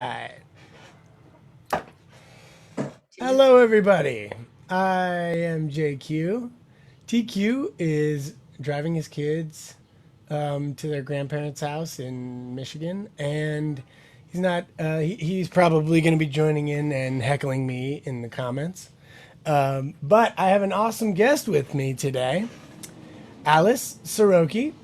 Alright. Hello, everybody. I am JQ. TQ is driving his kids to their grandparents' house in Michigan, and he's not. He's probably going to be joining in and heckling me in the comments. But I have an awesome guest with me today, Alyce Sorokie.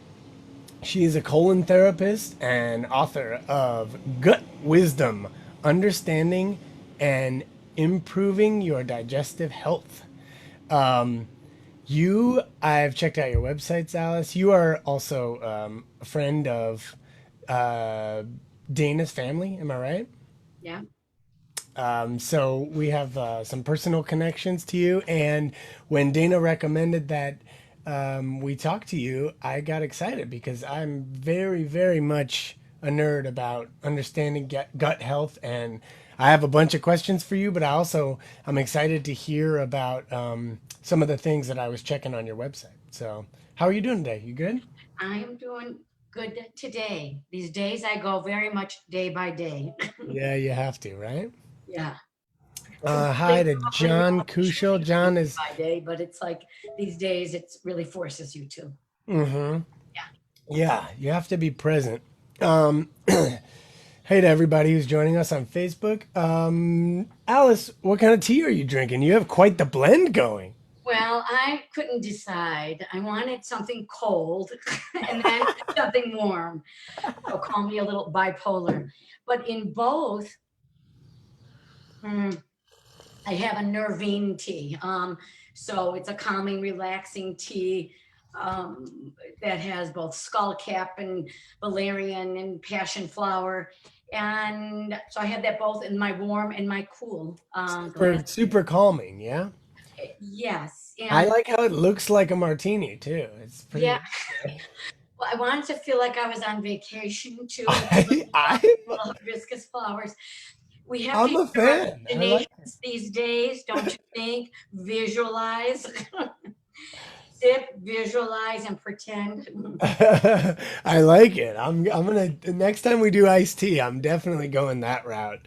She is a colon therapist and author of Gut Wisdom: Understanding and Improving Your Digestive Health. I've checked out your websites, Alyce. You are also a friend of uh, Dana's family. Am I right? Yeah. So we have some personal connections to you. And when Dana recommended that we talk to you, I got excited because I'm very, very much a nerd about understanding gut health. And I have a bunch of questions for you, but I'm excited to hear about some of the things that I was checking on your website. So, how are you doing today? You good? I am doing good today. These days I go very much day by day. Yeah, you have to, right? Yeah. Hi Traditionally, to normally we John don't usually Kushel. go John day is. by day, but it's like these days it really forces you to. Mm-hmm. Yeah. Yeah, you have to be present. Um, hey to everybody who's joining us on Facebook. Alyce, what kind of tea are you drinking? You have quite the blend going. Well, I couldn't decide. I wanted something cold and then something warm. So call me a little bipolar. But in both, mm, I have a nervine tea. So it's a calming, relaxing tea that has both skullcap and valerian and passion flower. And so I have that both in my warm and my cool glass. Super, super calming, yeah? Yes. I And like how it looks like a martini too. It's yeah, pretty. well, I wanted to feel like I was on vacation too with the I, I, little hibiscus flowers. We have to I'm use a our fan. I like imaginations these days, don't you think? Visualize, sip, visualize, and pretend. it. I like it. I'm gonna next time we do iced tea, I'm definitely going that route.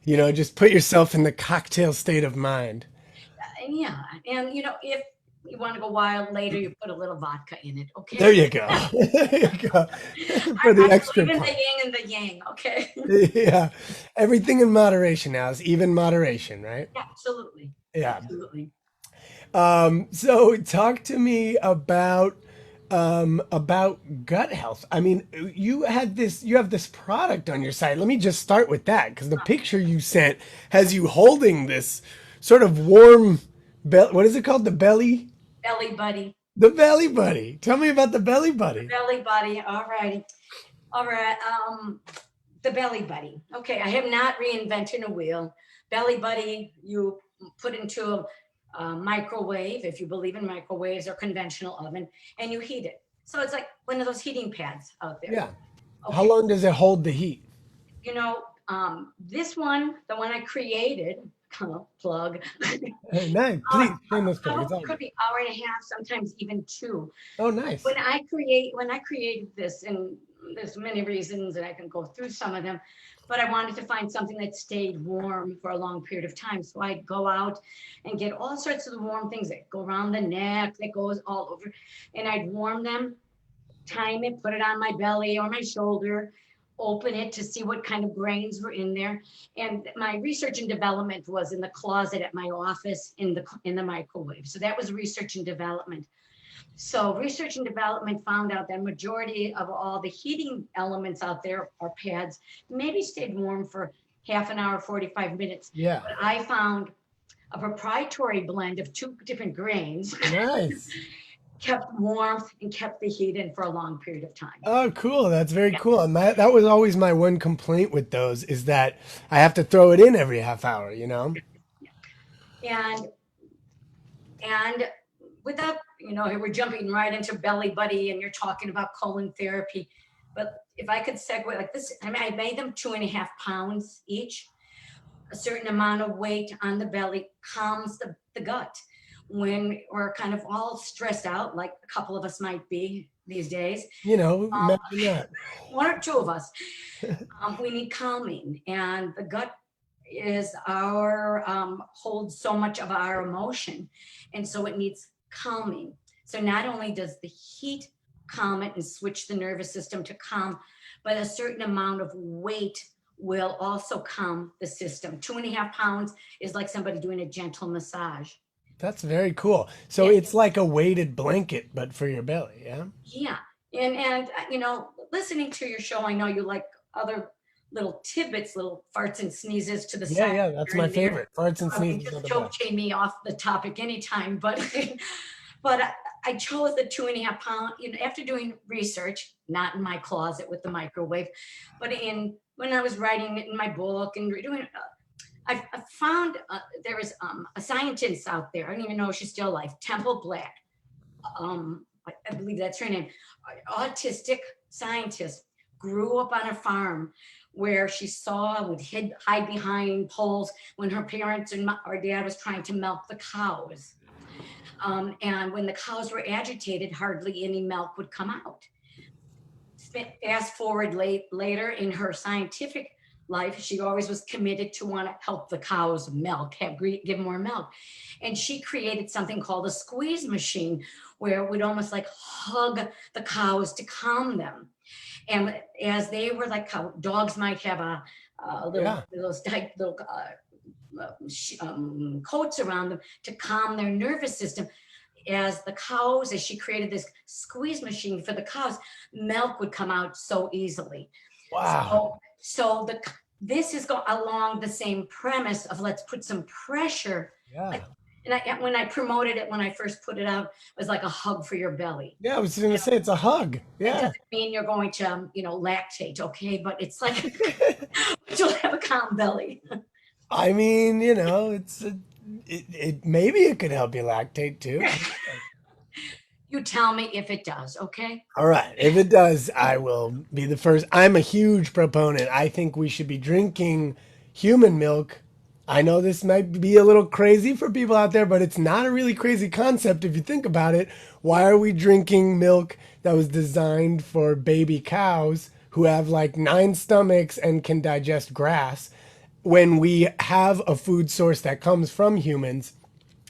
Just put yourself in the cocktail state of mind. And yeah, and if you want to go wild later, you put a little vodka in it, There okay? you go. There you go. For I the extra believe in the punch. yin and the yang, okay? Yeah. Everything in moderation now is even moderation, right? Absolutely, Yeah. absolutely. So talk to me about gut health. I mean, you have this product on your site. Let me just start with that because the picture you sent has you holding this sort of warm what is it called? Belly buddy, The belly buddy. Tell me about the belly the buddy. belly buddy. All righty, all right. The belly buddy. Okay, I have not reinvented a wheel. Belly buddy, you put into a microwave, if you believe in microwaves or conventional oven, and you heat it. So it's like one of those heating pads out there. Yeah. How Okay, long does it hold the heat? this one, the one I created, plug, Nice. Please, shameless plug. It's probably all could good. be hour and a half, sometimes even two. Oh, nice. When I created this, and there's many reasons, and I can go through some of them, but I wanted to find something that stayed warm for a long period of time. So I'd go out and get all sorts of the warm things that go around the neck, that goes all over, and I'd warm them, time it, put it on my belly or my shoulder, open it to see what kind of grains were in there. And my research and development was in the closet at my office in the microwave. So that was research and development. So research and development found out that majority of all the heating elements out there or pads maybe stayed warm for half an hour, 45 minutes. Yeah. But I found a proprietary blend of two different grains Nice. kept warmth and kept the heat in for a long period of time. Oh, cool. That's very Yeah, cool. And that was always my one complaint with those is that I have to throw it in every half hour, you know? yeah. And without, we're jumping right into belly buddy and you're talking about colon therapy. But if I could segue like this, I mean, I made them 2.5 pounds each. A certain amount of weight on the belly calms the gut when we're kind of all stressed out, like a couple of us might be these days. Um, Imagine that. one or two of us, we need calming, and the gut is our holds so much of our emotion, and so it needs calming. So not only does the heat calm it and switch the nervous system to calm, but a certain amount of weight will also calm the system. 2.5 pounds is like somebody doing a gentle massage. That's very cool. So Yeah, it's like a weighted blanket, but for your belly, yeah? yeah. And listening to your show, I know you like other little tidbits, little farts and sneezes to the Yeah, side yeah, that's here my and there. favorite. Farts and I mean, sneezes are just the don't best. chain me off the topic anytime, but but I chose the 2.5 pound, after doing research, not in my closet with the microwave, but in when I was writing it in my book and doing, I found there is a scientist out there. I don't even know if she's still alive. Temple Black. I believe that's her name. Autistic scientist, grew up on a farm where she saw would hide behind poles when her parents and or dad was trying to milk the cows. And when the cows were agitated, hardly any milk would come out. Fast forward later in her scientific life, she always was committed to want to help the cows milk, give more milk. And she created something called a squeeze machine where it would almost like hug the cows to calm them. And as they were like how dogs might have a little, Yeah. little coats around them to calm their nervous system, as she created this squeeze machine for the cows, milk would come out so easily. Wow. So this is along the same premise of let's put some pressure. Like, Yeah. and when I promoted it, when I first put it out, it was like a hug for your belly. Yeah, I was gonna say it's a hug. That Yeah. doesn't mean you're going to, lactate, okay? But it's like you'll have a calm belly. I mean, maybe it could help you lactate too. You tell me if it does, okay? All right. If it does, I will be the first. I'm a huge proponent. I think we should be drinking human milk. I know this might be a little crazy for people out there, but it's not a really crazy concept if you think about it. Why are we drinking milk that was designed for baby cows who have like 9 stomachs and can digest grass when we have a food source that comes from humans?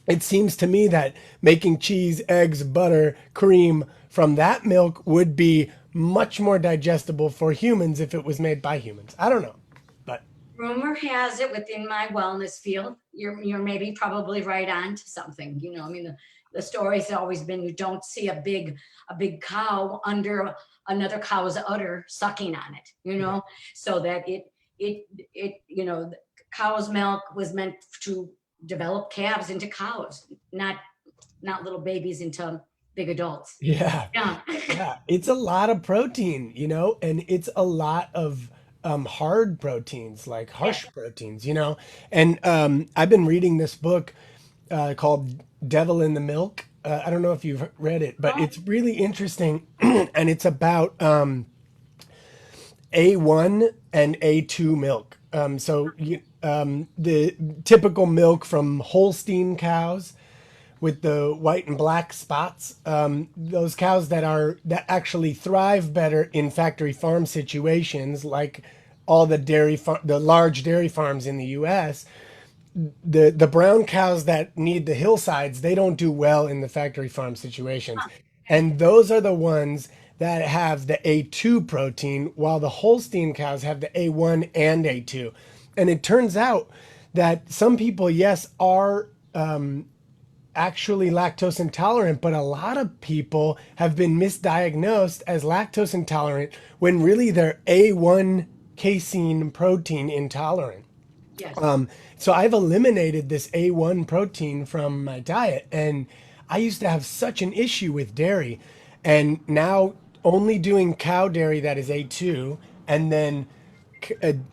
It seems to me that making cheese, eggs, butter, cream from that milk would be much more digestible for humans if it was made by humans. I don't know, but Rumor has it within my wellness field, you're maybe probably right on to something. I mean, the story's always been you don't see a big cow under another cow's udder sucking on it, yeah, so that the cow's milk was meant to develop calves into cows, not little babies into big adults. yeah, Yeah. yeah. It's a lot of protein, and it's a lot of hard proteins, like Yeah. harsh proteins, And I've been reading this book called Devil in the Milk. I don't know if you've read it, but Oh, it's really interesting, and it's about A1 and A2 milk. The typical milk from Holstein cows with the white and black spots, those cows that actually thrive better in factory farm situations, like all the large dairy farms in the U.S. The brown cows that need the hillsides, they don't do well in the factory farm situations. okay. And those are the ones that have the A2 protein, while the Holstein cows have the A1 and A2. And it turns out that some people, yes, are actually lactose intolerant, but a lot of people have been misdiagnosed as lactose intolerant when really they're A1 casein protein intolerant. Yes. So I've eliminated this A1 protein from my diet, and I used to have such an issue with dairy, and now only doing cow dairy that is A2, and then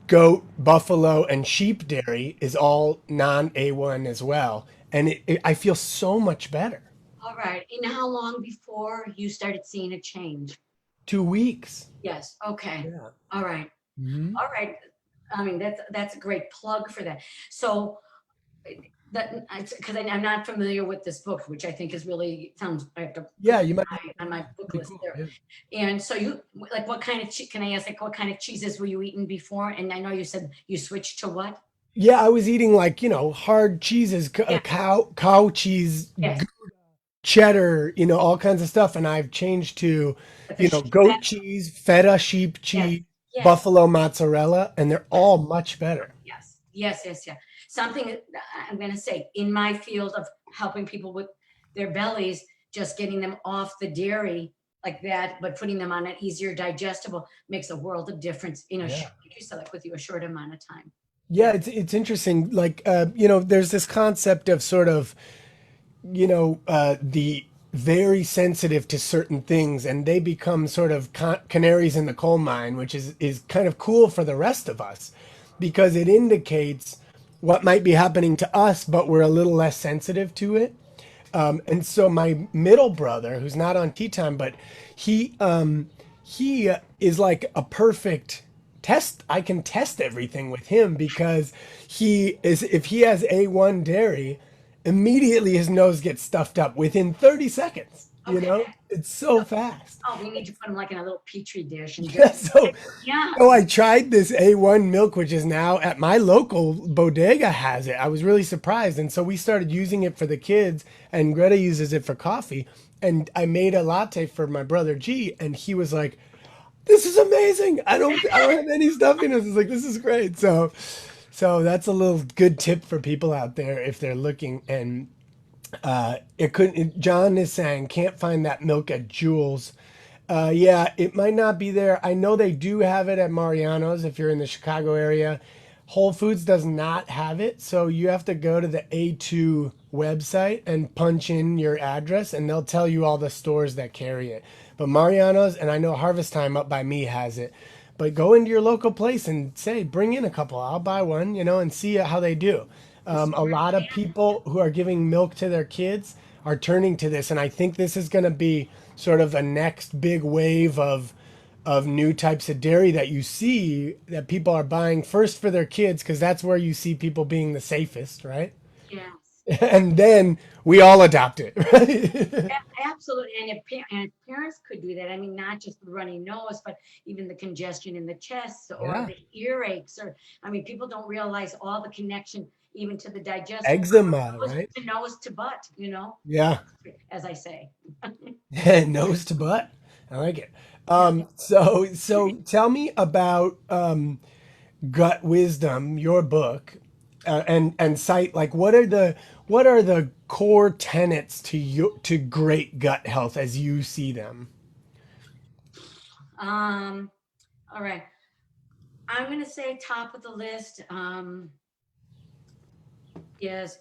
goat, buffalo, and sheep dairy is all non A1 as well, and I feel so much better. All right. And how long before you started seeing a change? 2 weeks. Yes. Okay. Yeah. All right. Mhm. All right. I mean, that's a great plug for that. So that, because I'm not familiar with this book, which I think is really, sounds, I have to put Yeah, you might it on my book be list cool. there. Yeah. And so you, like, what kind of, can I ask, like, what kind of cheeses were you eating before? And I know you said you switched to what? Yeah, I was eating like, hard cheeses, Yeah, cow cheese, yes, cheddar, all kinds of stuff. And I've changed to, like the sheep fat, goat cheese, feta sheep yes, cheese, yes, buffalo mozzarella, and they're all much better. yes, yes, yes, yeah. Something I'm going to say in my field of helping people with their bellies, just getting them off the dairy like that, but putting them on an easier digestible makes a world of difference in a, Yeah. like you said, like with you, a short amount of time. Yeah, Yeah. it's interesting. Like, there's this concept of sort of, the very sensitive to certain things, and they become sort of canaries in the coal mine, which is kind of cool for the rest of us, because it indicates what might be happening to us, but we're a little less sensitive to it. And so my middle brother, who's not on tea time, but he is like a perfect test. I can test everything with him because he is, if he has A1 dairy, immediately his nose gets stuffed up within 30 seconds. Okay. It's so fast. Oh, we need to put them like in a little petri dish and just, Yeah, so yeah. so I tried this A1 milk, which is now at my local bodega has it. I was really surprised. And so we started using it for the kids, and Greta uses it for coffee. And I made a latte for my brother G, and he was like, "This is amazing. I don't have any stuffiness." It's like, "This is great." So that's a little good tip for people out there if they're looking. And John is saying can't find that milk at Jules. Yeah, it might not be there. I know they do have it at Mariano's if you're in the Chicago area. Whole Foods does not have it, so you have to go to the A2 website and punch in your address, and they'll tell you all the stores that carry it. But Mariano's, and I know Harvest Time up by me has it. But go into your local place and say, bring in a couple. I'll buy one, and see how they do. A lot of people who are giving milk to their kids are turning to this, and I think this is going to be sort of a next big wave of new types of dairy that you see that people are buying first for their kids because that's where you see people being the safest, right? Yes. And then we all adopt it, right? Absolutely. And if parents could do that, I mean, not just the runny nose, but even the congestion in the chest or Yeah. the earaches, or, I mean, people don't realize all the connection even to the digestive, Eczema, nose right? to nose to butt, Yeah. as I say. Nose to butt. I like it. So tell me about Gut Wisdom, your book, and cite like what are the core tenets to great gut health as you see them? Um, all right. I'm going to say top of the list is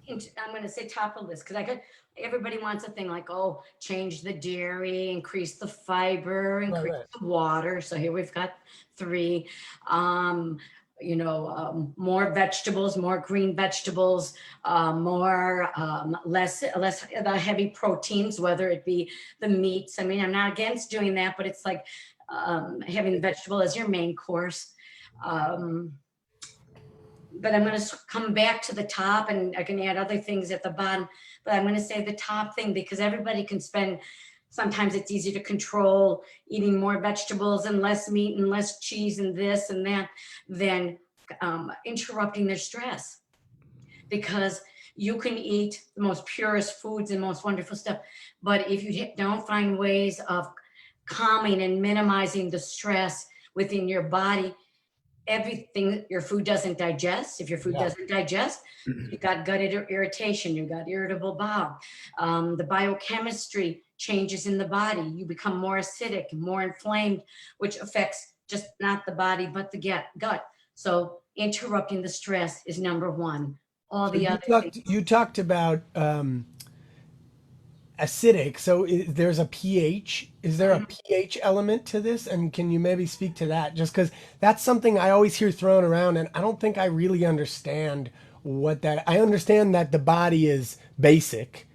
I'm going to say top of the list because everybody wants a thing like, oh, change the dairy, increase the fiber, Right, increase right. the water. So here we've got three. Um, more vegetables, more green vegetables, more less the heavy proteins, whether it be the meats. I mean, I'm not against doing that, but it's like having the vegetable as your main course. Um, but I'm going to come back to the top and I can add other things at the bottom. But I'm going to say the top thing because everybody can spend, sometimes it's easy to control eating more vegetables and less meat and less cheese and this and that than interrupting their stress. Because you can eat the most purest foods and most wonderful stuff. But if you don't find ways of calming and minimizing the stress within your body, everything your food doesn't digest. If your food Yeah. doesn't digest, you got gut irritation, you got irritable bowel. The biochemistry changes in the body. You become more acidic, more inflamed, which affects just not the body, but the gut. So interrupting the stress is number one. All So the you other things. talked about acidic. So there's a pH. Is there a pH element to this? And can you maybe speak to that? Just because that's something I always hear thrown around, and I don't think I really understand what that. I understand that the body is basic,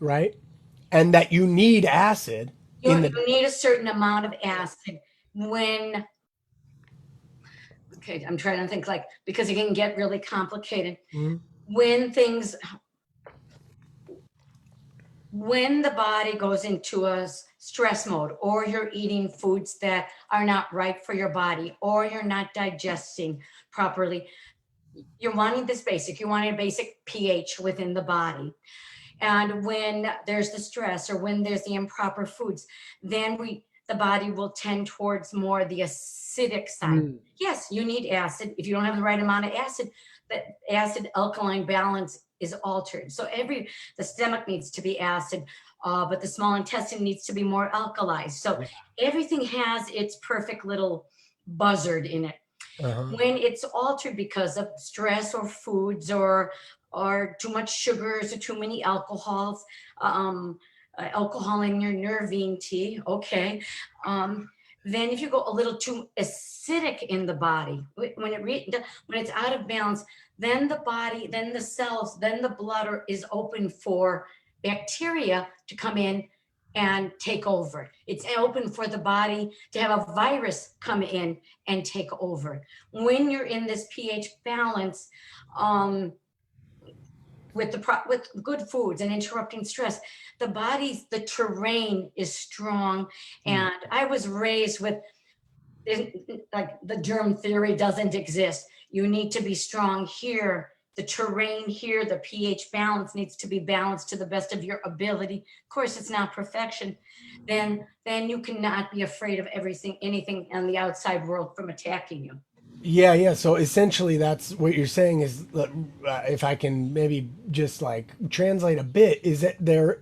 right? And that you need acid in the. You need a certain amount of acid when, okay, I'm trying to think like, because it can get really complicated. Mhm. when things when the body goes into a stress mode, or you're eating foods that are not right for your body, or you're not digesting properly, you're wanting this basic, you want a basic pH within the body. And when there's the stress or when there's the improper foods, then the body will tend towards more the acidic side. Mm. Yes, you need acid. If you don't have the right amount of acid, the acid alkaline balance is altered. So the stomach needs to be acid, but the small intestine needs to be more alkalized. So Yeah. everything has its perfect little buzzard in it. Uh-huh. When it's altered because of stress or foods or too much sugars or too many alcohols, alcohol in your nervine tea, okay. Then if you go a little too acidic in the body, when it's out of balance, then the body, then the cells, then the blood is open for bacteria to come in and take over. It's open for the body to have a virus come in and take over. When you're in this pH balance, with good foods and interrupting stress, the terrain is strong. And I was raised with, like, the germ theory doesn't exist. You need to be strong here. The terrain here, the pH balance needs to be balanced to the best of your ability. Of course, it's not perfection. Then you cannot be afraid of anything on the outside world from attacking you. Yeah, yeah. So essentially, that's what you're saying is, if I can maybe just like translate a bit, is that there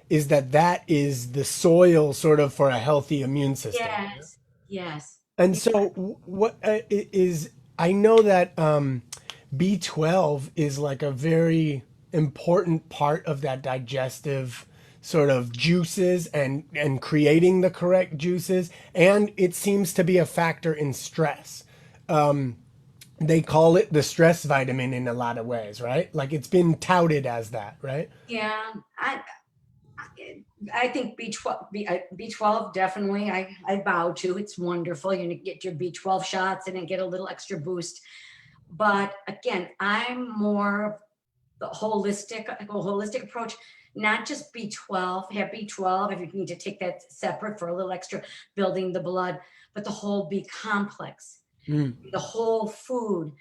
is that is the soil sort of for a healthy immune system. Yes, yes. And so, what is, I know that B12 is like a very important part of that digestive sort of juices and creating the correct juices, and it seems to be a factor in stress. They call it the stress vitamin in a lot of ways, right? Like it's been touted as that, right? Yeah, I think B12 definitely, I bow to. It's wonderful. You get your B12 shots and then get a little extra boost. But again, I'm more the holistic approach, not just B12, have B12 if you need to take that separate for a little extra building the blood, but the whole B complex, Mm, the whole food.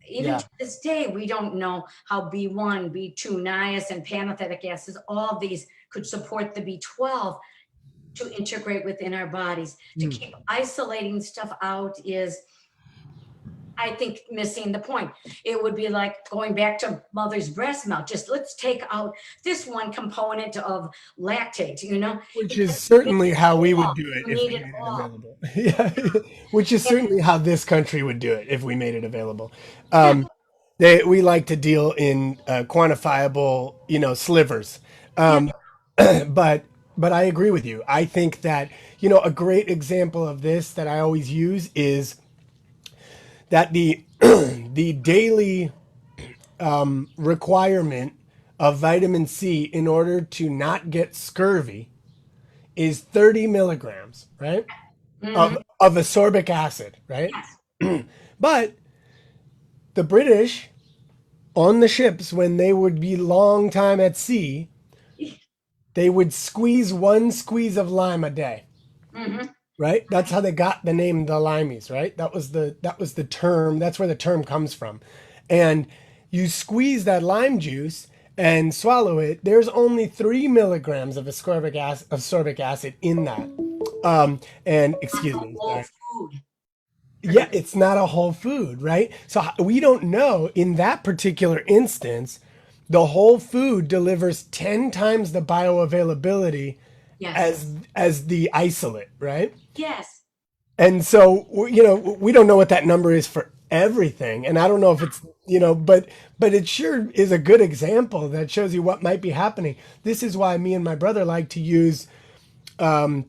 Even yeah. to this day, we don't know how B1, B2, niacin, pantothenic acids, all these could support the B12 to integrate within our bodies. To Mm. keep isolating stuff out is, I think, missing the point. It would be like going back to mother's breast milk. Just let's take out this one component of lactate, Which is because we certainly how need we it would all. do it We if need we it made it all. available. Yeah, which is And certainly how this country would do it if we made it available. yeah, We like to deal in quantifiable, slivers. yeah. Um, but I agree with you. I think that a great example of this that I always use is that the the daily requirement of vitamin C in order to not get scurvy is 30 milligrams, right? Mhm. Of ascorbic acid, right? Yes. But the British on the ships, when they would be long time at sea, they would squeeze one squeeze of lime a day, Hmm. right? That's how they got the name the limeys, right? That was the term. That's where the term comes from. And you squeeze that lime juice and swallow it. There's only 3 milligrams of ascorbic acid in that. And excuse me, Whole sorry. food. Yeah, it's not a whole food, right? So we don't know in that particular instance, the whole food delivers 10 times the bioavailability Yes. as the isolate, right? Yes. And so we don't know what that number is for everything, and I don't know if it's but it sure is a good example that shows you what might be happening. This is why me and my brother like to use whole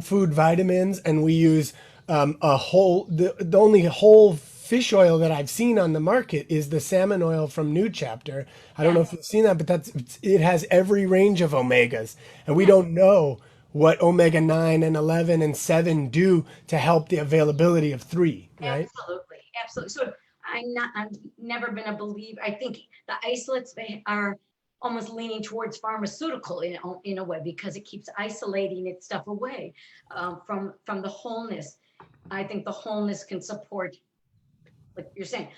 food vitamins, and we use the only whole fish oil that I've seen on the market is the salmon oil from New Chapter. I don't know Yes. if you've seen that, but it has every range of omegas, and we Yes. don't know what omega 9 and 11 and 7 do to help the availability of 3, right? Absolutely. Absolutely. So I've never been a believer. I think the isolates, they are almost leaning towards pharmaceutical in a way, because it keeps isolating its stuff away from the wholeness. I think the wholeness can support, like you're saying,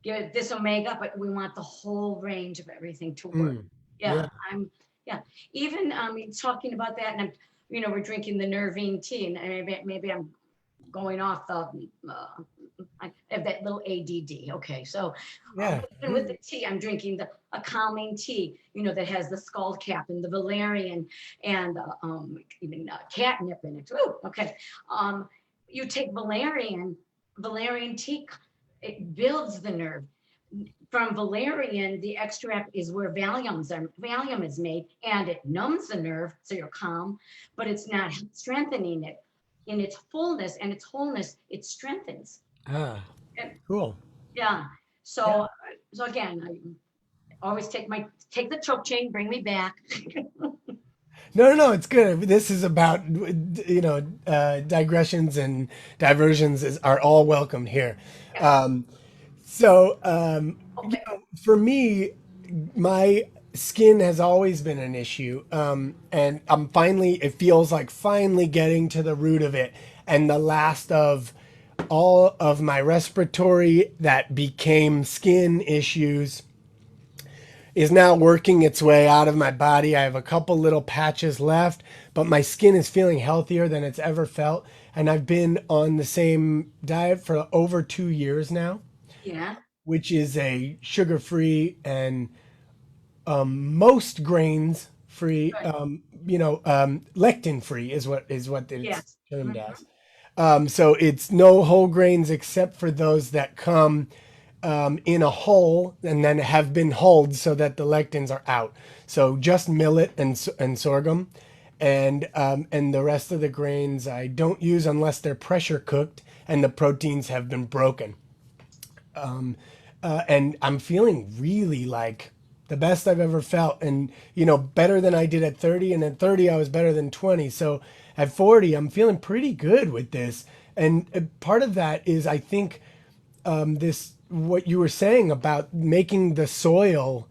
give it this omega, but we want the whole range of everything to work. Mm. Yeah. Yeah, yeah. Even talking about that, and we're drinking the nervine tea, and maybe I'm going off the, I have that little ADD. Okay, so Yeah. even with the tea, I'm drinking a calming tea, that has the skull cap and the valerian and even catnip in it. Ooh, okay, you take valerian tea, it builds the nerve. From valerian, the extract is where Valium is made, and it numbs the nerve, so you're calm, but it's not strengthening it in its fullness and its wholeness. It strengthens. Ah, And cool. yeah, Yeah. so again, I always take the choke chain, bring me back. No, no, no, it's good. This is about, digressions and diversions are all welcomed here. Yeah. Um, so, Okay. for me, my skin has always been an issue. And it feels like finally getting to the root of it. And the last of all of my respiratory that became skin issues is now working its way out of my body. I have a couple little patches left, but my skin is feeling healthier than it's ever felt. And I've been on the same diet for over 2 years now, Yeah. which is a sugar free and most grains free, Good. lectin free is what it's Yes. termed Mhm. as. So it's no whole grains except for those that come in a hull and then have been hulled so that the lectins are out. So just millet and sorghum, and the rest of the grains I don't use unless they're pressure cooked and the proteins have been broken. And I'm feeling really like the best I've ever felt, and better than I did at 30, and at 30 I was better than 20. So at 40 I'm feeling pretty good with this. And part of that is, I think, this what you were saying about making the soil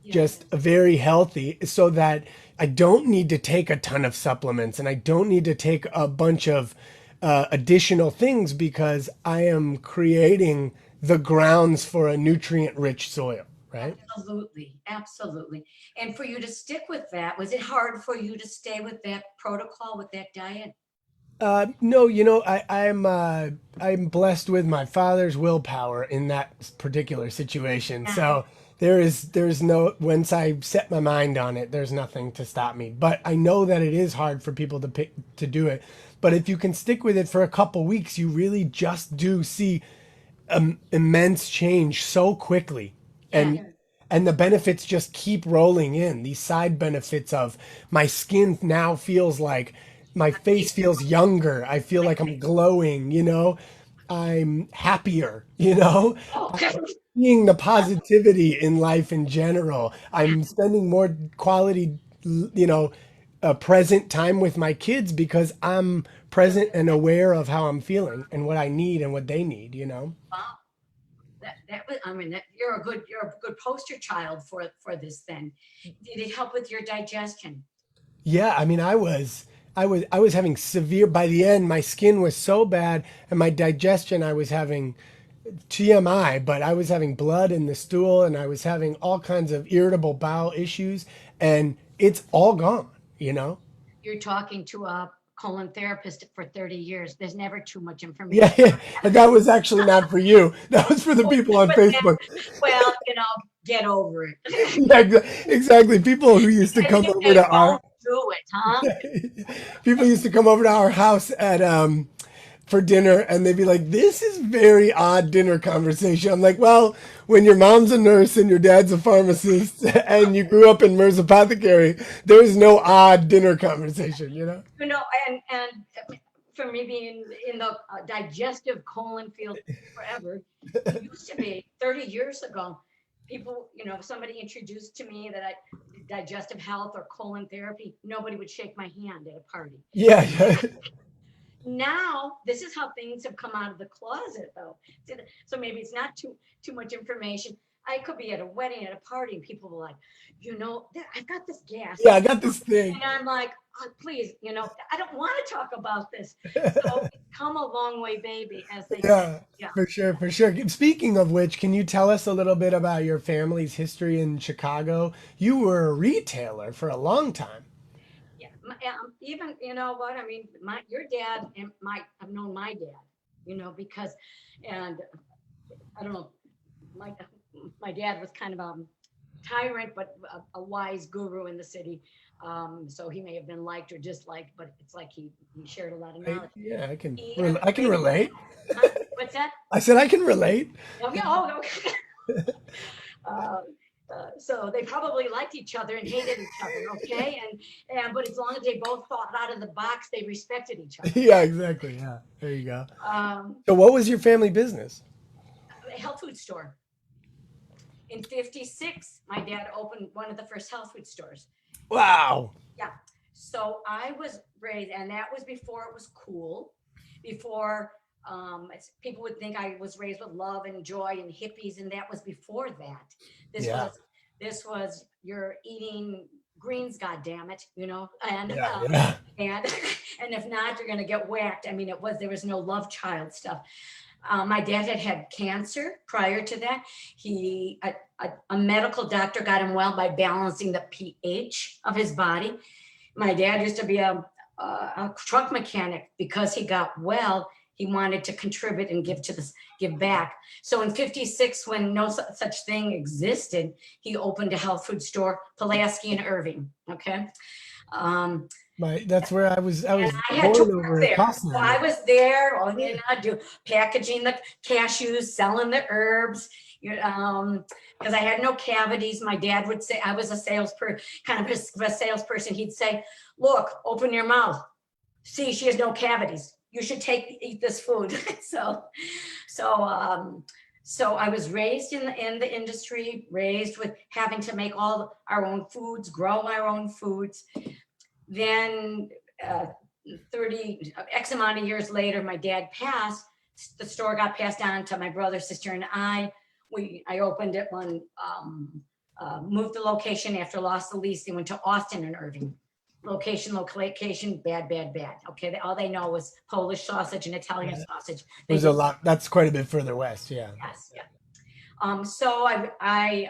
Yes. just very healthy, so that I don't need to take a ton of supplements and I don't need to take a bunch of additional things, because I am creating the grounds for a nutrient rich soil, right? Absolutely. Absolutely. And for you to stick with that, was it hard for you to stay with that protocol, with that diet? No, I'm blessed with my father's willpower in that particular situation. Yeah. So there's no, once I set my mind on it, there's nothing to stop me. But I know that it is hard for people to do it. But if you can stick with it for a couple weeks, you really just do see immense change so quickly. Yeah. And the benefits just keep rolling in. These side benefits of my skin now feels like my face feels younger. I feel like I'm glowing, I'm happier, Oh, seeing the positivity in life in general. I'm spending more quality, present time with my kids because I'm present and aware of how I'm feeling and what I need and what they need. wow. That was, I mean, you're a good poster child for this then. Did it help with your digestion? Yeah, I mean, I was having severe, by the end, my skin was so bad and my digestion, I was having TMI, but I was having blood in the stool and I was having all kinds of irritable bowel issues, and it's all gone. You're talking to a colon therapist for 30 years. There's never too much Yeah, information. yeah. And that was actually not for you. That was for the people on But Facebook. well, get over it. Yeah, exactly. People who used to I come think over they to our won't do it, huh? people used to come over to our house at for dinner, and they'd be like, "This is very odd dinner conversation." I'm like, "Well, when your mom's a nurse and your dad's a pharmacist and you grew up in Merz Apothecary, there is no odd dinner conversation." You know, and for me being in the digestive colon field forever, it used to be 30 years ago. People, if somebody introduced to me that I did digestive health or colon therapy, nobody would shake my hand at a party. Yeah, yeah. now this is how things have come out of the closet, though. So maybe it's not too much information. I could be at a wedding, at a party, and people were like, I've got this gas, Yeah, I got this thing. and I'm like, oh, please, I don't want to talk about this. So it's come a long way, baby, as they say. Yeah, Yeah. for sure, for sure. Speaking of which, can you tell us a little bit about your family's history in Chicago? You were a retailer for a long time. Yeah. Even, you know what? I mean, your dad and I've known my dad, because, and I don't know, my, my dad was kind of a tyrant, but a wise guru in the city. So he may have been liked or disliked, but it's like he shared a lot of knowledge. Yeah, He, I can relate. huh? What's that? I said I can relate. Oh, yeah. Oh, okay. uh, so they probably liked each other and hated each other, okay? But as long as they both thought out of the box, they respected each other. Yeah, exactly. Yeah, there you go. Um, So, what was your family business? a health food store. In 56, my dad opened one of the first health food stores. Wow. Yeah. So I was raised, and that was before it was cool, before people would think I was raised with love and joy and hippies, and that was before that. This Yeah. was this was you're eating greens, god damn it, Yeah, yeah. and and if not, you're gonna get whacked. I mean, there was no love child stuff. My dad had cancer prior to that. A medical doctor got him well by balancing the pH of his body. My dad used to be a truck mechanic. Because he got well, he wanted to contribute and give back. So in 56, when no such thing existed, he opened a health food store, Pulaski and Irving. Okay. That's where I was And I had to born work over there. at So I was there, do packaging the cashews, selling the herbs, because I had no cavities. My dad would say, I was a kind of a salesperson. He'd say, look, open your mouth. See, she has no cavities. You should eat this food. So I was raised in the industry, raised with having to make all our own foods, grow our own foods. Then 30 X amount of years later, my dad passed. The store got passed on to my brother, sister, and I. I opened it moved the location after lost the lease. They went to Austin and Irving. Location, bad. Okay, all they know was Polish sausage and Italian sausage. There's a lot. That's quite a bit further west. Yeah. Yes, yeah. So I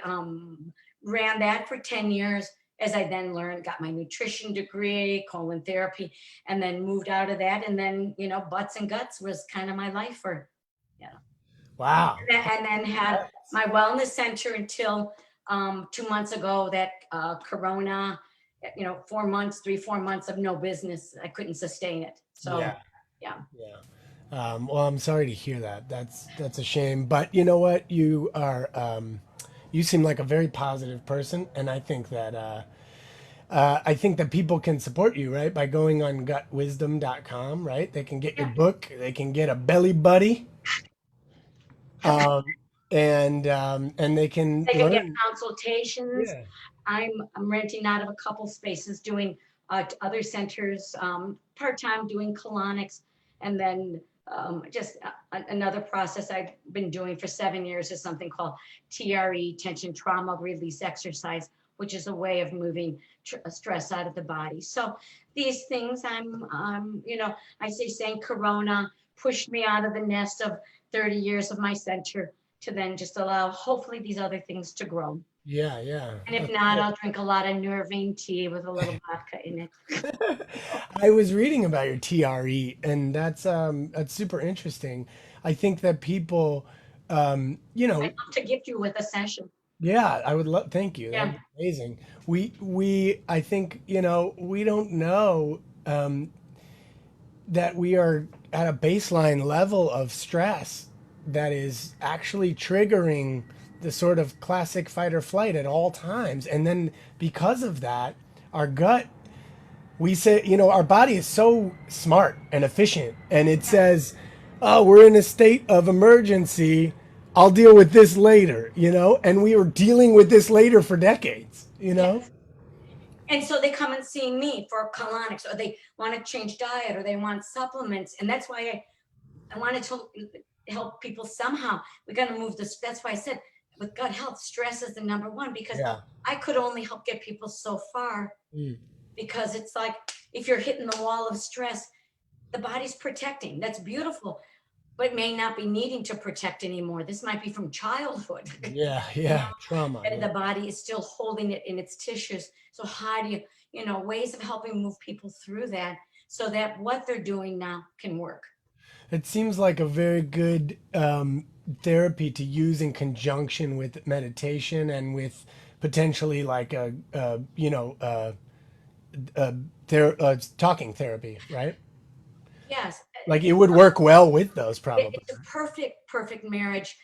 ran that for 10 years. As I then got my nutrition degree, colon therapy, and then moved out of that. And then, butts and guts was kind of my life Wow. And then had my wellness center until 2 months ago that Corona, 4 months of no business. I couldn't sustain it. So, yeah. Well, I'm sorry to hear that. That's a shame. But you know what? You are, you seem like a very positive person, and I think that people can support you, right, by going on gutwisdom.com, right? They can get your book, they can get a belly buddy, and they can get consultations. Yeah. I'm renting out of a couple spaces, doing other centers part-time, doing colonics, and then just another process I've been doing for 7 years is something called TRE, tension trauma release exercise, which is a way of moving stress out of the body. So these things I say saying Corona pushed me out of the nest of 30 years of my center to then just allow hopefully these other things to grow. Yeah. And if not, I'll drink a lot of nervine tea with a little vodka in it. I was reading about your TRE, and that's super interesting. I think that people, I'd love to gift you with a session. Yeah, I would love. Thank you. Yeah. That'd be amazing. I think we don't know that we are at a baseline level of stress that is actually triggering the sort of classic fight or flight at all times, and then because of that, our gut. We say, our body is so smart and efficient, and it says, "Oh, we're in a state of emergency. I'll deal with this later," and we were dealing with this later for decades. Yes. And so they come and see me for colonics, or they want to change diet, or they want supplements. And that's why I wanted to help people somehow. We got to move this. That's why I said with gut health, stress is the number one, because Yeah. I could only help get people so far, Mm. because it's like if you're hitting the wall of stress, the body's protecting. That's beautiful, but may not be needing to protect anymore. This might be from childhood, Yeah, you know, yeah, trauma. and Yeah. the body is still holding it in its tissues. So how do you, ways of helping move people through that so that what they're doing now can work. It seems like a very good therapy to use in conjunction with meditation and with potentially like a talking therapy, right? Yes, Like it would work well with those probably. it's a perfect marriage.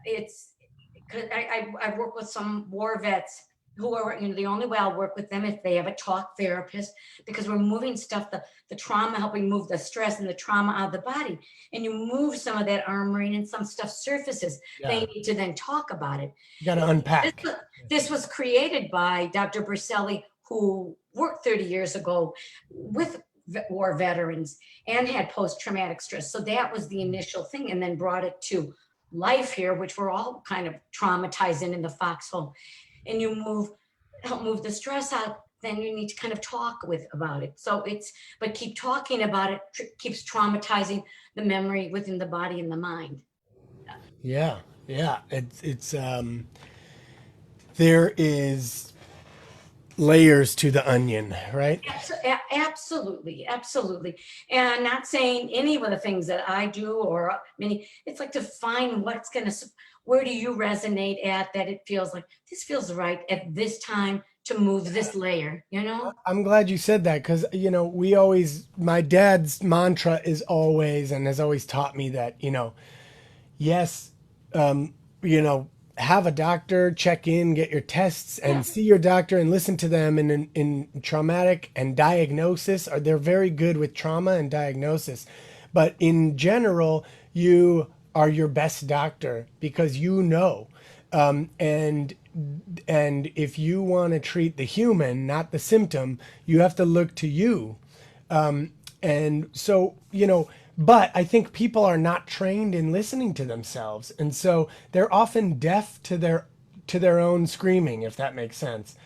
It's because I work with some war vets who are, the only way I'll work with them if they have a talk therapist, because we're moving stuff, the trauma, helping move the stress and the trauma out of the body. And you move some of that armoring and some stuff surfaces. They Yeah, need to then talk about it. you got to This unpack. was, this was created by Dr. Berselli, who worked 30 years ago with war veterans and had post-traumatic stress. So that was the initial thing, and then brought it to life here, which we're all kind of traumatized in the foxhole. And you help move the stress out, then you need to kind of talk with about it. So but keep talking about it keeps traumatizing the memory within the body and the mind. Yeah, yeah. There is layers to the onion, right? Absolutely, absolutely. And I'm not saying any of the things that I do or many, it's like to find where do you resonate at, that it feels like this feels right at this time to move this layer, you know? I'm glad you said that because, we always, my dad's mantra is always, and has always taught me that, yes, um, you know, have a doctor check in, get your tests, Yeah, and see your doctor and listen to them. And in traumatic and diagnosis, are they're very good with trauma and diagnosis, but in general, you are your best doctor because you know, and if you want to treat the human, not the symptom, you have to look to you. And so, but I think people are not trained in listening to themselves. And so they're often deaf to their own screaming, if that makes sense.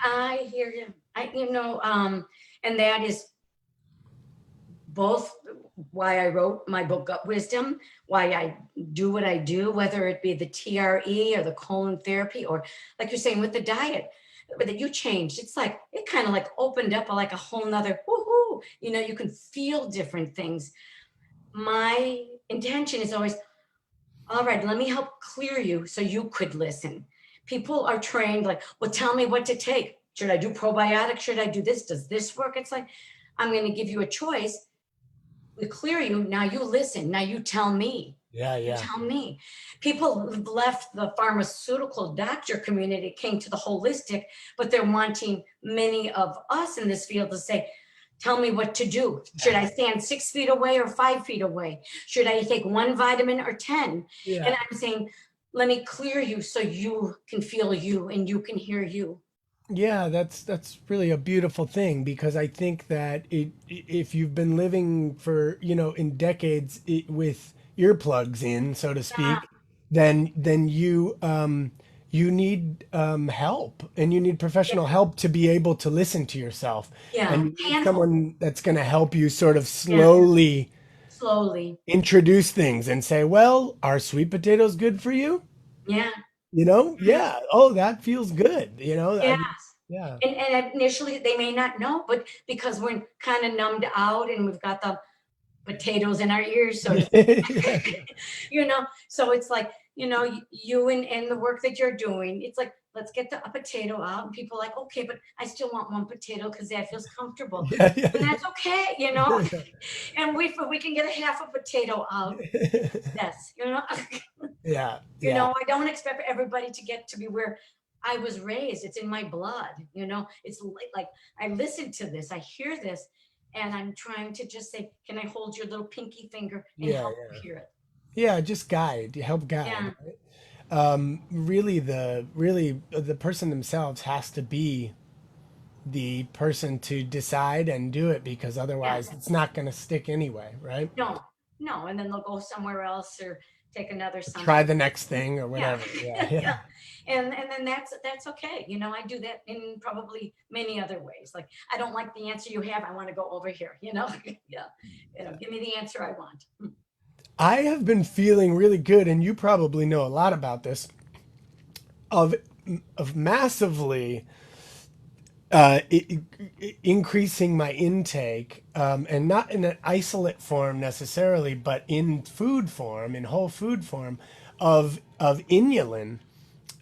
I hear you. And that is both why I wrote my book Gut Wisdom, why I do what I do, whether it be the TRE or the colon therapy, or like you're saying with the diet that you changed. It's like it kind of like opened up like a whole nother woohoo. You can feel different things. My intention is always, all right, let me help clear you so you could listen. People are trained like, well, tell me what to take. Should I do probiotics? Should I do this? Does this work? It's like, I'm going to give you a choice. We clear you. Now you listen. Now you tell me. Yeah, You yeah. tell me. People have left the pharmaceutical doctor community, came to the holistic, but they're wanting many of us in this field to say, tell me what to do. Should I stand 6 feet away or 5 feet away? Should I take one vitamin or 10? And Yeah. I'm saying, let me clear you so you can feel you and you can hear you. Yeah, that's really a beautiful thing because I think that if you've been living for, in decades with earplugs in, so to Yeah, speak, then you need help and you need yeah, professional help to be able to listen to yourself. And yeah. you need Handhold. someone that's going to help you sort of Yeah, slowly slowly. introduce things and say, "Well, are sweet potatoes good for you?" Yeah. Mhm. Yeah. Oh, that feels good. Yes. Yeah. And initially they may not know, but because we're kind of numbed out and we've got the potatoes in our ears, so to Yeah, speak. So it's like, you and the work that you're doing, it's like, let's get a potato out. And people are like, okay, but I still want one potato because that feels comfortable. yeah, yeah, And that's okay. yeah. And if we can get a half a potato out, it's success, Yeah, yeah, I don't expect everybody to get to be where I was raised. It's in my blood, it's like I listen to this, I hear this, and I'm trying to just say, can I hold your little pinky finger and yeah, help yeah. you hear it? Yeah, just help guide. Yeah. Right? Really, the person themselves has to be the person to decide and do it, because Yeah. otherwise it's not going to stick anyway, right? No, no. And then they'll go somewhere else or take another Try something. the next thing or Yeah. whatever. Yeah, yeah. Yeah. And then that's okay. I do that in probably many other ways. Like, I don't like the answer you have. I want to go over here, Yeah. Give me the answer I want. I have been feeling really good, and you probably know a lot about this, of massively increasing my intake, and not in an isolate form necessarily, but in food form, in whole food form, of inulin,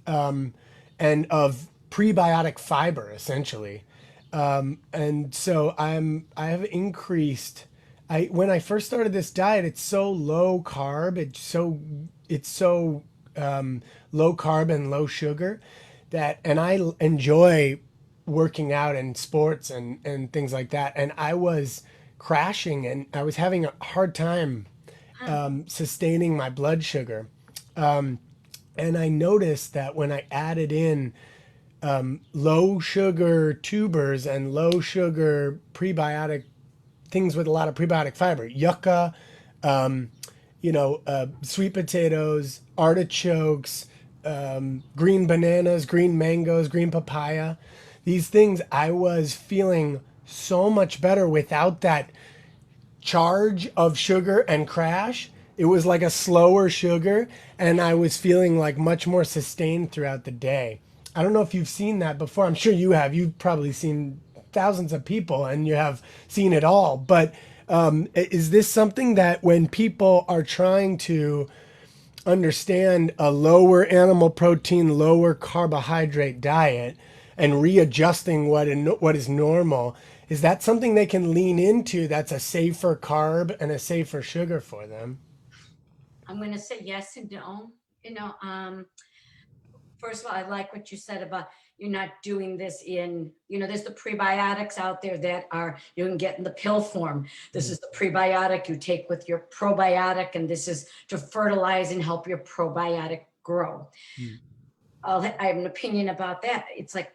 and of prebiotic fiber, essentially. And so I have increased. I When I first started this diet, it's so low carb. It's so low carb and low sugar, and I enjoy working out and sports and things like that. And I was crashing, and I was having a hard time Huh. sustaining my blood sugar. And I noticed that when I added in low sugar tubers and low sugar prebiotic things with a lot of prebiotic fiber, yucca, sweet potatoes, artichokes, green bananas, green mangoes, green papaya. These things, I was feeling so much better without that charge of sugar and crash. It was like a slower sugar, and I was feeling like much more sustained throughout the day. I don't know if you've seen that before. I'm sure you have. You've probably seen thousands of people and you have seen it all. But is this something that when people are trying to understand a lower animal protein, lower carbohydrate diet and readjusting what is normal, is that something they can lean into that's a safer carb and a safer sugar for them? I'm going to say yes and no. You know, um, First of all, I like what you said about you're not doing this there's the prebiotics out there that are, you can get in the pill form. This is the prebiotic you take with your probiotic, and this is to fertilize and help your probiotic grow. Mm. I have an opinion about that. It's like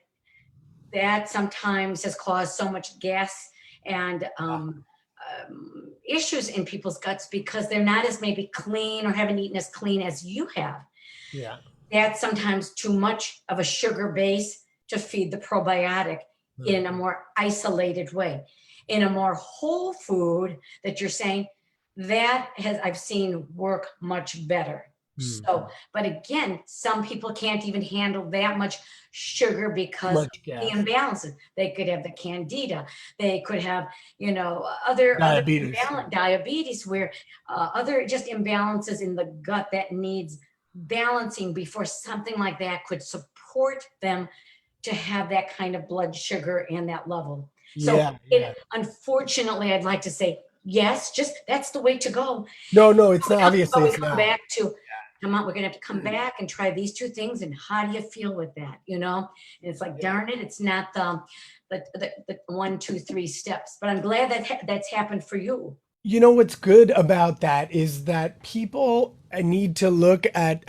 that sometimes has caused so much gas and issues in people's guts because they're not as maybe clean or haven't eaten as clean as you have. Yeah. That's sometimes too much of a sugar base to feed the probiotic in a more isolated way. In a more whole food that you're saying, that has I've seen work much better. Mm. So, but again, some people can't even handle that much sugar Too because of much the gas. imbalances. They could have the candida. They could have, other Diabetes. diabetes, where other just imbalances in the gut that needs balancing before something like that could support them to have that kind of blood sugar and that level. So Yeah, it yeah. unfortunately, I'd like to say yes, just that's the way to go. No, no, it's not. But Obviously, we it's come not. back to come on, we're gonna have to come back and try these two things. And how do you feel with that? And it's like, darn it, it's not the 1, 2, 3 steps. But I'm glad that that's happened for you. You know what's good about that is that people need to look at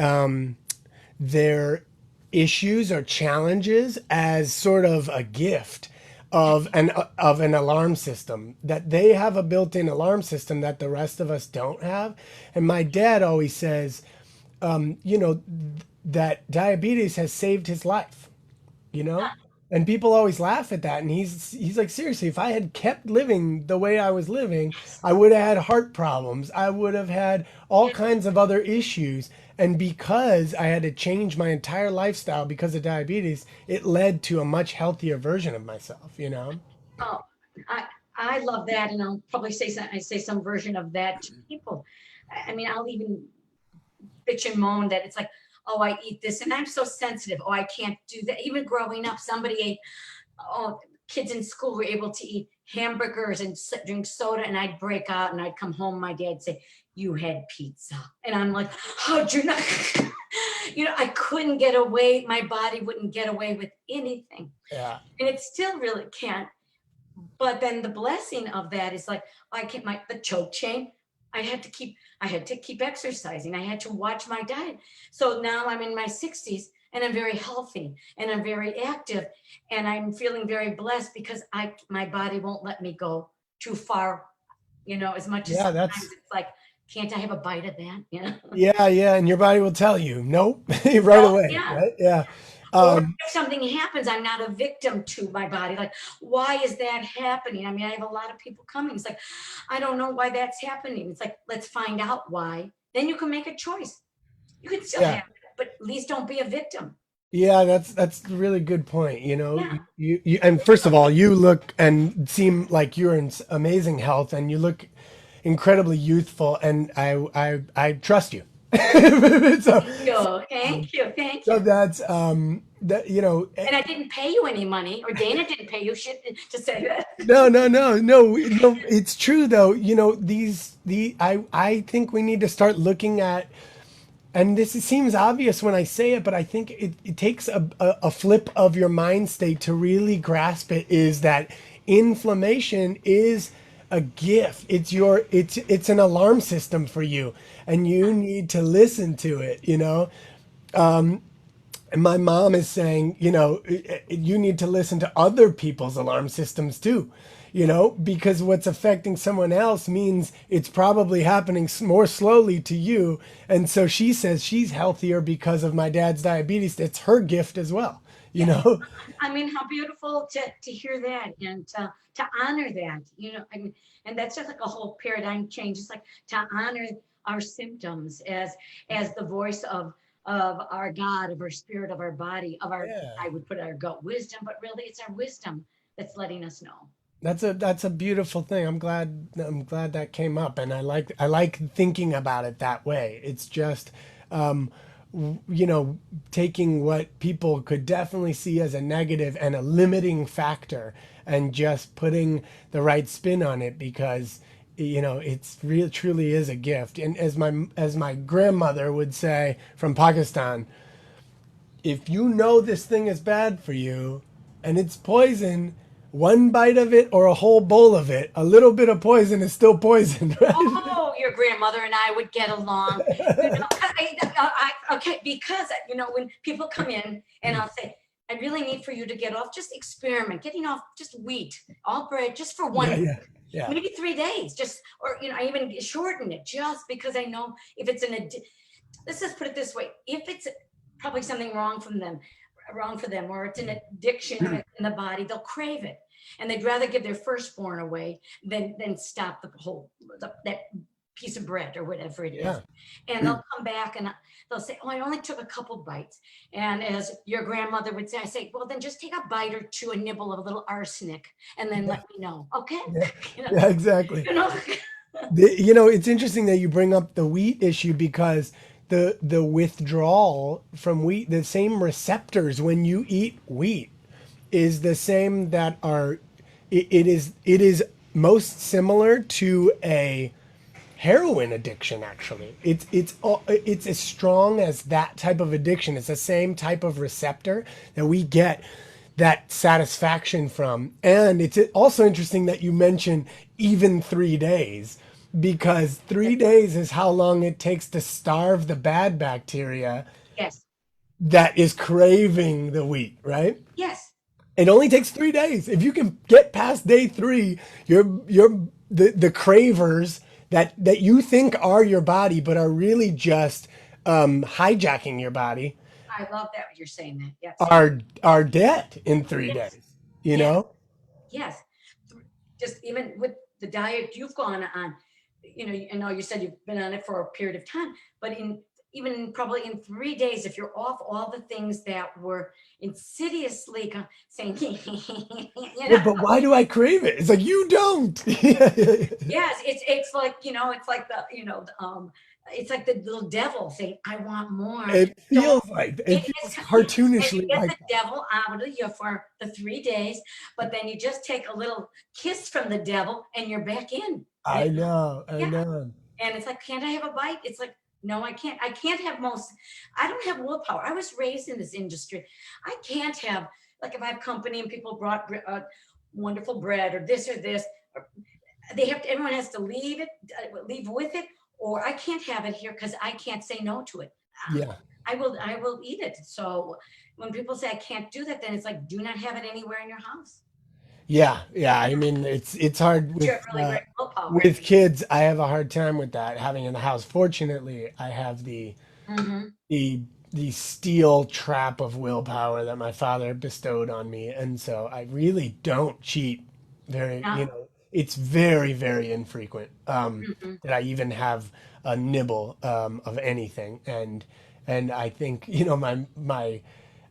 their issues or challenges as sort of a gift of an alarm system, that they have a built-in alarm system that the rest of us don't have. And my dad always says, that diabetes has saved his life, you know? And people always laugh at that. And he's like, seriously, if I had kept living the way I was living, Yes. I would have had heart problems. I would have had all Yes. kinds of other issues. And because I had to change my entire lifestyle because of diabetes, it led to a much healthier version of myself, you know? Oh, I I love that, and I'll probably say some version of that to people. I mean, I'll even bitch and moan that it's like, oh, I eat this, and I'm so sensitive. Oh, I can't do that. Even growing up, somebody ate. Oh, kids in school were able to eat hamburgers and drink soda, and I'd break out, and I'd come home. My dad'd say, "You had pizza," and I'm like, "How'd you not?" I couldn't get away. My body wouldn't get away with anything, Yeah. and it still really can't. But then the blessing of that is like, I can't, the choke chain. I had to keep exercising. I had to watch my diet. So now I'm in my 60s. and I'm very healthy and I'm very active and I'm feeling very blessed because my body won't let me go too far, as much as Yeah, sometimes that's it's like, can't I have a bite of that? yeah, yeah, and your body will tell you nope right Well, away, yeah. right? Yeah. Or Um, if something happens, I'm not a victim to my body. Like, why is that happening? I mean, I have a lot of people coming. It's like, I don't know why that's happening. It's like, let's find out why. Then you can make a choice. You can still have yeah. it, but at least don't be a victim. Yeah, that's a really good point. You know, Yeah. and first of all, you look and seem like you're in amazing health, and you look incredibly youthful, and I trust you. so, Thank you. Thank you. Thank so you. that's that And I didn't pay you any money, or Dana didn't pay you shit to say that. no, no, no, no, no. It's true though. You know, I think we need to start looking at, and seems obvious when I say it, but I think it takes a flip of your mind state to really grasp it, is that inflammation is a gift. It's an alarm system for you, and you need to listen to it, you know? And my mom is saying, you know, you need to listen to other people's alarm systems too, you know, because what's affecting someone else means it's probably happening more slowly to you. And so she says she's healthier because of my dad's diabetes. It's her gift as well, you Yes. know? I mean, how beautiful to hear that and to honor that, I mean, and that's just like a whole paradigm change. It's like to honor our symptoms as the voice of our God, of our spirit, of our body, of our, Yeah. I would put our gut wisdom, but really it's our wisdom that's letting us know. That's a beautiful thing. I'm glad that came up, and I like thinking about it that way. It's just, you know, taking what people could definitely see as a negative and a limiting factor, and just putting the right spin on it, because you know it's real truly is a gift. And as my grandmother would say from Pakistan, if you know this thing is bad for you and it's poison, one bite of it or a whole bowl of it, a little bit of poison is still poison, right? Oh, your grandmother and I would get along. Okay, because when people come in and I'll say, I really need for you to get off, just experiment, getting off just wheat, all bread, just for Yeah, 1 week, yeah, yeah, maybe 3 days, just, or I even shorten it just because I know if it's let's just put it this way, if it's probably something wrong for them, or it's an addiction in the body, they'll crave it. And they'd rather give their firstborn away than stop that piece of bread or whatever it is. yeah. And they'll come back and they'll say, "Oh, I only took a couple bites." And as your grandmother would say, I say, "Well, then just take a bite or two, a nibble of a little arsenic, and then let me know, okay?" Yeah, you know, yeah, exactly. you know. You know, it's interesting that you bring up the wheat issue, because the withdrawal from wheat, the same receptors when you eat wheat is the same that are it is most similar to a heroin addiction. Actually, it's as strong as that type of addiction. It's the same type of receptor that we get that satisfaction from. And it's also interesting that you mention even 3 days, because 3 days is how long it takes to starve the bad bacteria Yes, that is craving the wheat, right? yes. It only takes 3 days. If you can get past day three, you're the cravers that you think are your body, but are really just hijacking your body, I love that you're saying that. Yes, are dead in three yes, days. You yes, know? yes. Just even with the diet you've gone on, I know you said you've been on it for a period of time, but even probably in 3 days, if you're off all the things that were insidiously saying, Yeah, but why do I crave it? It's like you don't. yes, it's like it's like it's like the little devil saying, "I want more." It Don't feels like it get feels yes, and you cartoonishly get the like that. devil out of you for the 3 days, but then you just take a little kiss from the devil and you're back in. I know, I Yeah, know. and it's like, can't I have a bite? It's like, no, I can't. I can't have most. I don't have willpower. I was raised in this industry. I can't have, like, if I have company and people brought wonderful bread or this, or everyone has to leave with it, or I can't have it here because I can't say no to it. Yeah. I will eat it. So when people say I can't do that, then it's like, do not have it anywhere in your house. Yeah, yeah. I mean, it's hard You have really great willpower. with kids. I have a hard time with that having in the house. Fortunately, I have Mm-hmm. the the steel trap of willpower that my father bestowed on me, and so I really don't cheat. Very, Yeah. it's very, very infrequent Mm-hmm. that I even have a nibble of anything, and I think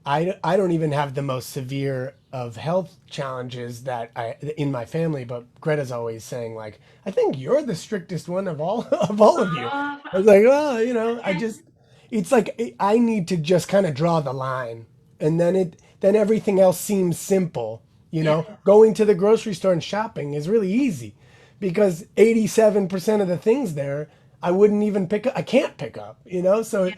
I don't even have the most severe of health challenges that I in my family, but Greta's always saying like, I think you're the strictest one of all of all of you. I was like, oh, I Okay. just it's like I need to just kind of draw the line, and then everything else seems simple. Yeah. Going to the grocery store and shopping is really easy because 87% of the things there I wouldn't even pick up. I can't pick up, so it's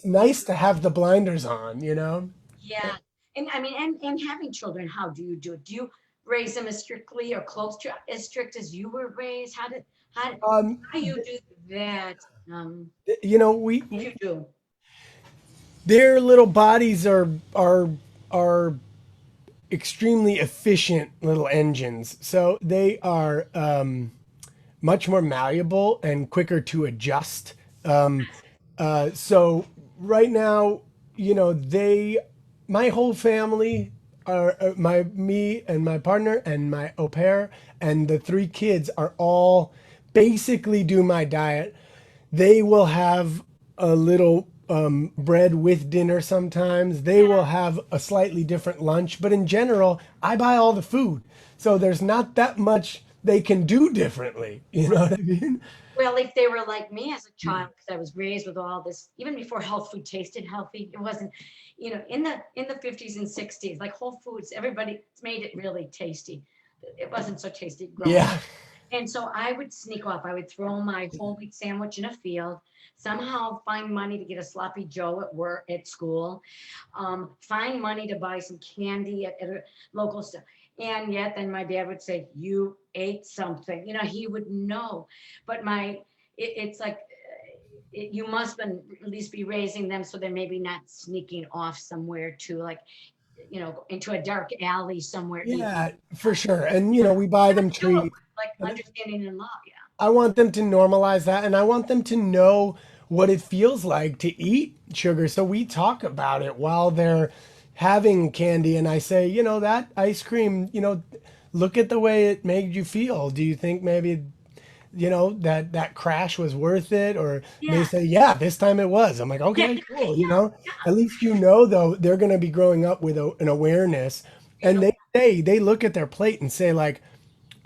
Yeah. nice to have the blinders on. Yeah. And I mean, and having children, how do you do it? Do you raise them as strictly or close to as strict as you were raised? Um, How do you do that? Um, we if you do. their little bodies are extremely efficient little engines, so they are much more malleable and quicker to adjust. So right now, my whole family are my me and my partner and my au pair and the three kids are all basically do my diet. They will have a little bread with dinner sometimes. They will have a slightly different lunch, but in general, I buy all the food. So there's not that much they can do differently. You know what I mean? Well, if they were like me as a child, because I was raised with all this, even before health food tasted healthy, it wasn't, in the 50s and 60s, like Whole Foods, everybody made it really tasty. It wasn't so tasty growing. Yeah. And so I would sneak off. I would throw my whole wheat sandwich in a field, somehow find money to get a sloppy Joe at work, at school, find money to buy some candy at a local store. And yet then my dad would say, you ate something. He would know. But it's like, you must at least be raising them so they're maybe not sneaking off somewhere to like, into a dark alley somewhere eating. Yeah, for sure. And we buy them That's doable, treats. like understanding and love. Yeah. I want them to normalize that and I want them to know what it feels like to eat sugar. So we talk about it while they're having candy and I say, that ice cream, look at the way it made you feel. Do you think maybe that crash was worth it? Or they Yeah. say, yeah, this time it was. I'm like, Yeah. okay, Yeah. cool. At least though they're going to be growing up with an awareness, and Beautiful. they look at their plate and say like,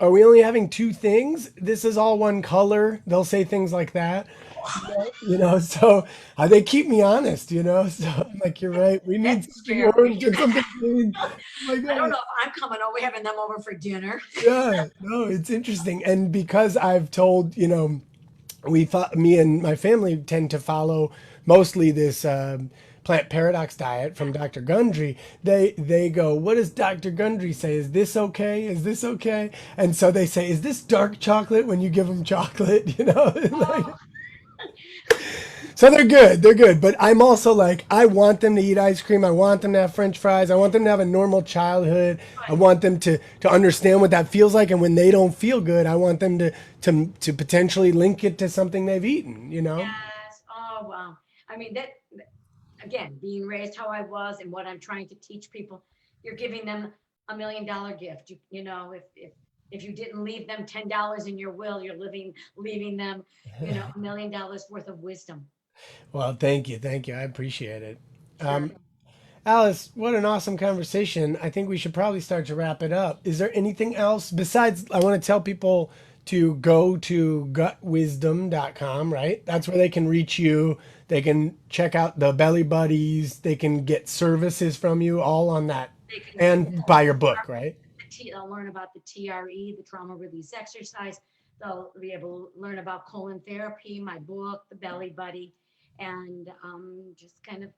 are we only having two things? This is all one color. They'll say things like that. So they keep me honest. So I'm like, you're right. We need That's something scary. orange and something green. Oh my I don't God. know if I'm coming over, having them over for dinner. Yeah, no, it's interesting. And because I've told, me and my family tend to follow mostly this plant paradox diet from Dr. Gundry. They go, what does Dr. Gundry say? Is this okay? Is this okay? And so they say, is this dark chocolate when you give them chocolate? Oh, So they're good. They're good. But I'm also like, I want them to eat ice cream. I want them to have French fries. I want them to have a normal childhood. I good. want them to understand what that feels like. And when they don't feel good, I want them to potentially link it to something they've eaten. Yes. Oh, wow. I mean, that again, being raised how I was and what I'm trying to teach people, you're giving them $1 million gift. If you didn't leave them $10 in your will, you're leaving them, $1 million worth of wisdom. Well, thank you. Thank you. I appreciate it. Sure. Alyce, what an awesome conversation. I think we should probably start to wrap it up. Is there anything else besides I want to tell people to go to gutwisdom.com, right? That's where they can reach you. They can check out the Belly Buddies. They can get services from you all on that They can get and buy your book, right? they'll learn about the TRE, the trauma release exercise. They'll be able to learn about colon therapy, my book, the Belly Buddy, and just kind of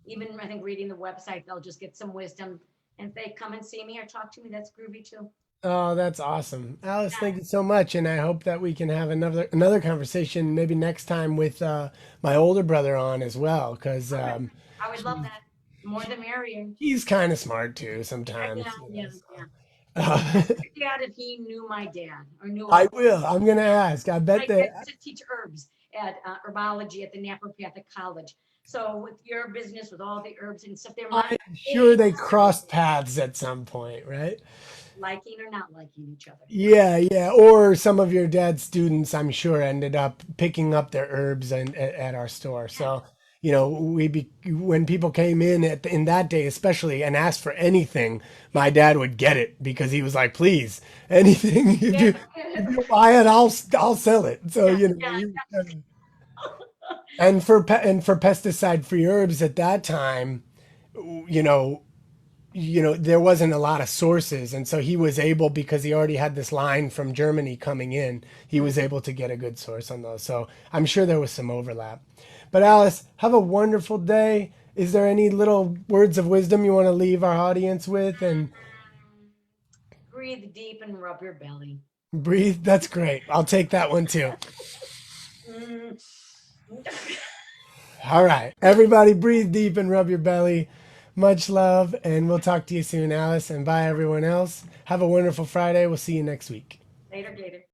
even I think reading the website, they'll just get some wisdom. And if they come and see me or talk to me, that's groovy too. Oh, that's awesome. Alice, thank you so much. And I hope that we can have another conversation maybe next time with my older brother on as well, because Okay. I would love that. More the merrier. he's kind of smart too Yeah, sometimes. yeah, yeah. Uh, Ask your dad if he knew my dad or knew I of. will. I'm gonna ask. I bet My dad that used to teach herbs at herbology at the Naturopathic College. So with your business, with all the herbs and stuff, there might I'm sure be they crossed paths at some point, right? liking or not liking each other. Yeah, yeah. Or some of your dad's students, I'm sure, ended up picking up their herbs at our store. Yeah, So, when people came in in that day, especially, and asked for anything, my dad would get it because he was like, "Please, anything yeah, if you buy it, I'll sell it." So, yeah, yeah. and for pesticide-free herbs at that time, you know, there wasn't a lot of sources, and so he was able, because he already had this line from Germany coming in, he was able to get a good source on those. So I'm sure there was some overlap. But Alice, have a wonderful day. Is there any little words of wisdom you want to leave our audience with? And Breathe deep and rub your belly. breathe. That's great. I'll take that one too. Mm. All right, everybody, breathe deep and rub your belly. Much love, and we'll talk to you soon, Alice. And bye, everyone else. Have a wonderful Friday. We'll see you next week. Later, Gator.